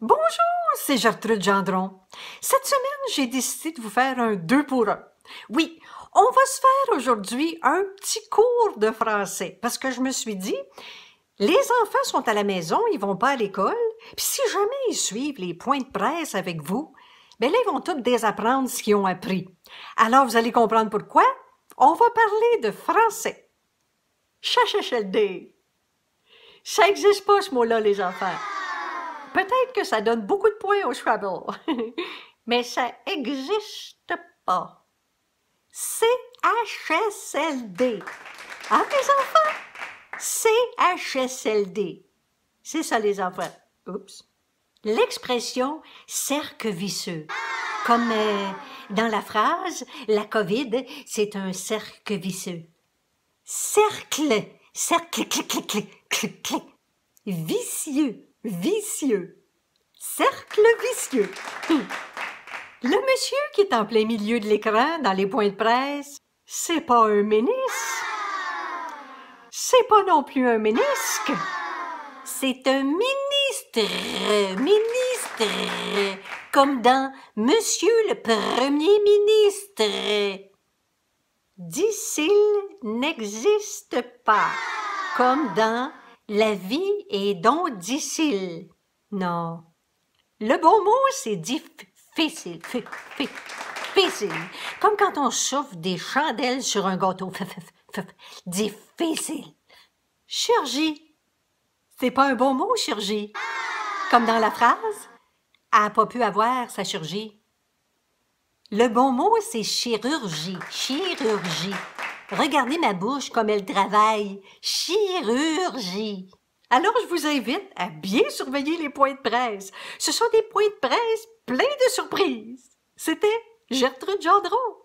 Bonjour, c'est Gertrude Gendron. Cette semaine, j'ai décidé de vous faire un 2 pour 1. Oui, on va se faire aujourd'hui un petit cours de français parce que je me suis dit, les enfants sont à la maison, ils vont pas à l'école, puis si jamais ils suivent les points de presse avec vous, ben là, ils vont tous désapprendre ce qu'ils ont appris. Alors, vous allez comprendre pourquoi. On va parler de français. Chachachaldé. Ça n'existe pas, ce mot-là, les enfants. Peut-être que ça donne beaucoup de points au Scrabble, mais ça n'existe pas. CHSLD. Ah, les enfants? CHSLD. C'est ça, les enfants. Oups. L'expression « cercle vicieux ». Comme dans la phrase « la COVID, c'est un cercle vicieux ». Cercle, cercle, clic, clic, clic, clic, clic. Vicieux, vicieux. Cercle vicieux. Le monsieur qui est en plein milieu de l'écran dans les points de presse, c'est pas un ministre. C'est pas non plus un ménisque. C'est un ministre, comme dans Monsieur le Premier ministre. Difficile n'existe pas, comme dans La vie est donc difficile. Non. Le bon mot, c'est difficile. Difficile. Comme quand on chauffe des chandelles sur un gâteau. Difficile. Chirurgie. C'est pas un bon mot, chirurgie. Comme dans la phrase, elle n'a pas pu avoir sa chirurgie. Le bon mot, c'est chirurgie. Chirurgie. Regardez ma bouche comme elle travaille. Chirurgie. Alors, je vous invite à bien surveiller les points de presse. Ce sont des points de presse pleins de surprises. C'était Gertrude Gendron.